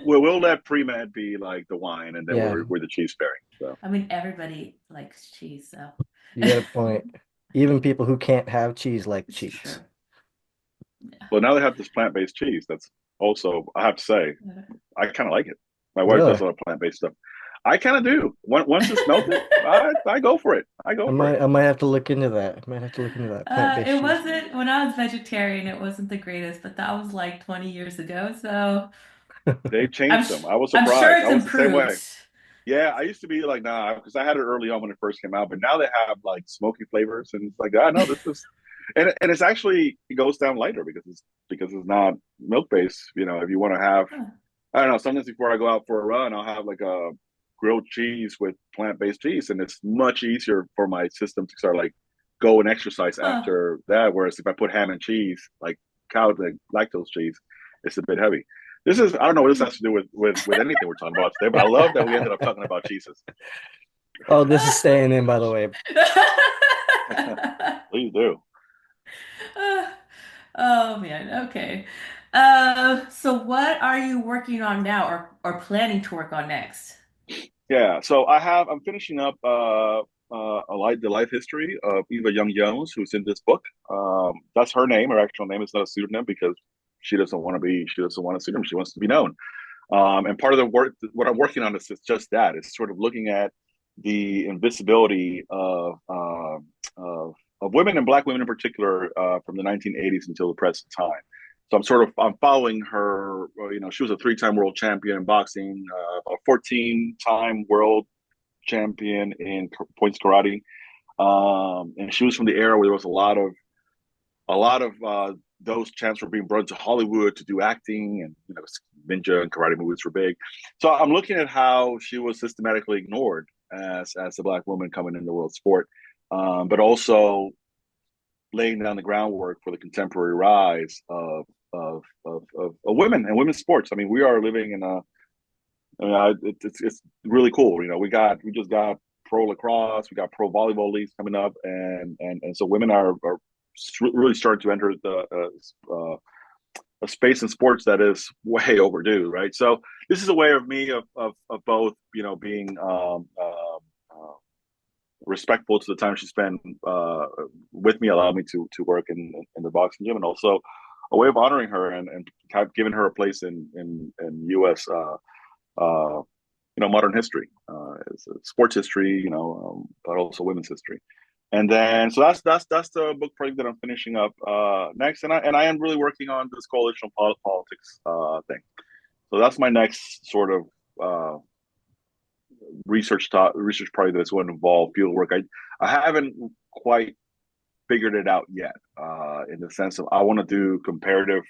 S1: We'll let pre-med be like the wine, and then
S2: Yeah,
S1: we're the cheese pairing. So,
S3: I mean, everybody likes cheese, so.
S2: you got a point. Even people who can't have cheese like
S3: It's true.
S2: cheese.
S3: Yeah.
S1: well, now they have this plant-based cheese. That's also, I have to say, I kind of like it. My wife does
S2: Really?
S1: a lot of plant-based stuff. I kind of do. Once it's melted, I go for it. I go for it.
S2: I might have to look into that. I might have to look into that plant-based
S3: It
S2: cheese.
S3: wasn't when I was vegetarian, it wasn't the greatest, but that was like 20 years ago. So
S1: They changed them. I was
S3: I'm sure
S1: surprised. I
S3: it's
S1: was the same
S3: improved.
S1: way. Yeah, I used to be like, nah, because I had it early on when it first came out, but now they have like smoky flavors, and it's like, no, this is, and it's actually it goes down lighter because it's not milk based. If you want to have,
S3: Huh.
S1: I don't know, sometimes before I go out for a run, I'll have like a grilled cheese with plant based cheese, and it's much easier for my system to start like go and exercise
S3: Huh.
S1: after that. Whereas if I put ham and cheese, like like lactose cheese, it's a bit heavy. I don't know what this has to do with anything we're talking about today, but I love that we ended up talking about cheeses.
S2: Oh, this is staying in, by the way.
S1: Please do.
S3: Oh man, okay. So what are you working on now or planning to work on next?
S1: Yeah, so I'm finishing up the life history of Eva Young Jones, who's in this book. That's her name. Her actual name is not a pseudonym because she doesn't want a pseudonym. She wants to be known. And part of the work, what I'm working on is just that. It's sort of looking at the invisibility of women and Black women in particular from the 1980s until the present time. So I'm following her. She was a 3-time world champion in boxing, a 14-time world champion in points karate, and she was from the era where there was a lot of those champs were being brought to Hollywood to do acting, and ninja and karate movies were big. So I'm looking at how she was systematically ignored as a Black woman coming in the world sport, but also laying down the groundwork for the contemporary rise of women and women's sports. I mean, we are living in a. I mean, it's really cool. We just got pro lacrosse, we got pro volleyball leagues coming up, and so women are really starting to enter a space in sports that is way overdue, right? So this is a way of me of both, being respectful to the time she spent with me, allowed me to work in the boxing gym, and also a way of honoring her and kind of giving her a place in U.S. Modern history, sports history, but also women's history. And then, so that's the book project that I'm finishing up next, and I am really working on this coalitional politics thing. So that's my next sort of research project that's going to involve field work. I haven't quite figured it out yet, in the sense of I want to do comparative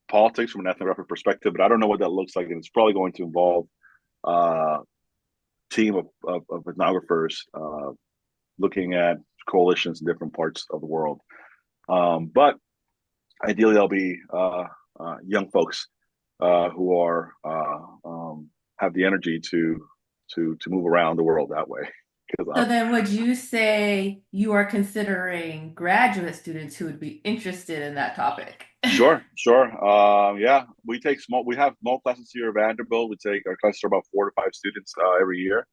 S1: politics from an ethnographic perspective, but I don't know what that looks like, and it's probably going to involve team of ethnographers looking at coalitions in different parts of the world. But ideally, they'll be young folks who are have the energy to move around the world that way.
S3: So then would you say you are considering graduate students who would be interested in that topic?
S1: Sure. Yeah, we have small classes here at Vanderbilt. We take our classes are about 4 to 5 students every year.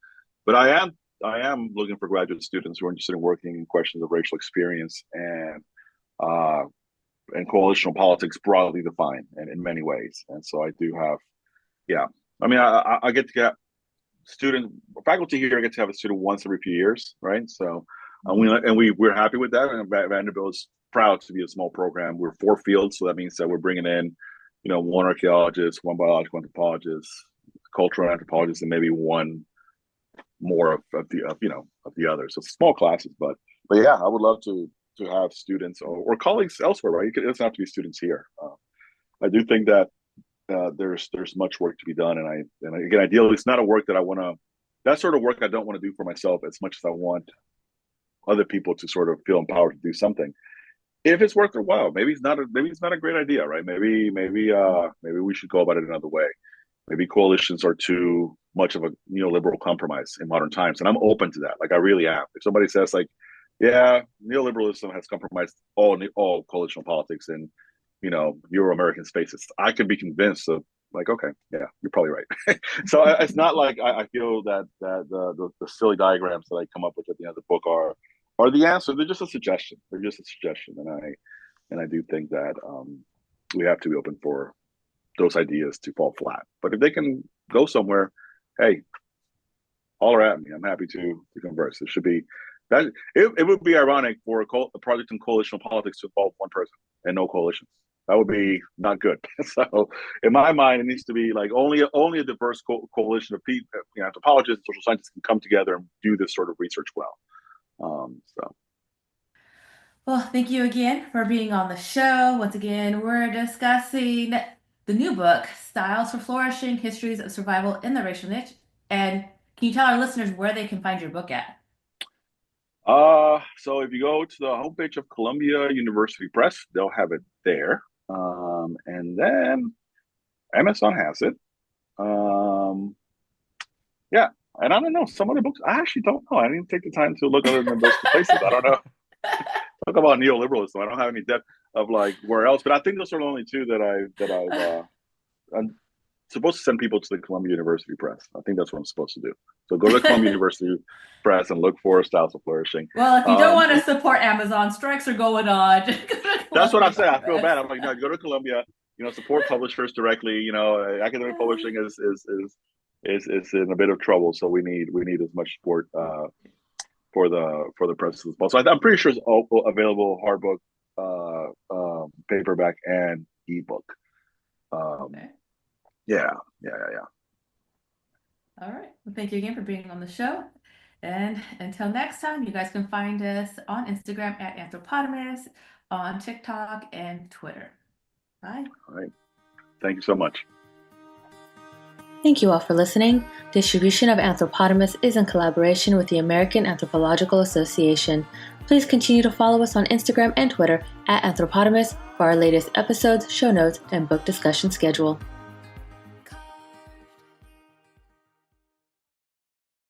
S1: But I am looking for graduate students who are interested in working in questions of racial experience uh, and coalitional politics broadly defined and in many ways. And so I do have, yeah. I mean, I get to get student faculty here. I get to have a student once every few years, right? So we're happy with that. And Vanderbilt is proud to be a small program. We're 4 fields, so that means that we're bringing in, one archaeologist, one biological anthropologist, cultural anthropologist, and maybe one more of the others. So small classes, but yeah, I would love to to have students or colleagues elsewhere, right? It doesn't have to be students here. I do think that there's much work to be done, and again, ideally, it's not a work that I want to. That sort of work I don't want to do for myself as much as I want other people to sort of feel empowered to do something. If it's worth their while, maybe it's not a great idea, right? Maybe we should go about it another way. Maybe coalitions are too much of a neoliberal compromise in modern times, and I'm open to that. Like I really am. If somebody says like, yeah, neoliberalism has compromised all coalitional politics in Euro-American spaces, I could be convinced of like, okay, yeah, you're probably right. So it's not like I feel that the silly diagrams that I come up with at the end of the book are the answer. They're just a suggestion. And I do think that we have to be open for those ideas to fall flat. But if they can go somewhere, hey, holler at me. I'm happy to converse. It should be that. It would be ironic for a project in coalitional politics to involve one person and no coalitions. That would be not good. So, in my mind, it needs to be like only a diverse coalition of people, anthropologists, social scientists can come together and do this sort of research well.
S3: Well, thank you again for being on the show. Once again, we're discussing the new book, Styles for Flourishing, Histories of Survival in the Racial Niche. And can you tell our listeners where they can find your book at?
S1: So if you go to the homepage of Columbia University Press, they'll have it there. And then Amazon has it. Yeah. And I don't know, some other books, I actually don't know. I didn't take the time to look other than those places. I don't know. Talk about neoliberalism. I don't have any depth of like where else, but I think those are the only two that I'm supposed to send people to the Columbia University Press. I think that's what I'm supposed to do. So go to the Columbia University Press and look for Styles of Flourishing.
S3: Well, if you don't want to support Amazon, strikes are going on.
S1: That's what I'm saying. I feel bad. I'm like, no, go to Columbia. Support publishers directly. Academic publishing is in a bit of trouble, so we need as much support for the press as possible. So I'm pretty sure it's all available hardbook, paperback, and ebook.
S3: Okay.
S1: Yeah.
S3: All right. Well, thank you again for being on the show. And until next time, you guys can find us on Instagram at Anthropotamus, on TikTok and Twitter. Bye.
S1: All right. Thank you so much.
S4: Thank you all for listening. Distribution of Anthropotamus is in collaboration with the American Anthropological Association. Please continue to follow us on Instagram and Twitter at Anthropotamus for our latest episodes, show notes, and book discussion schedule.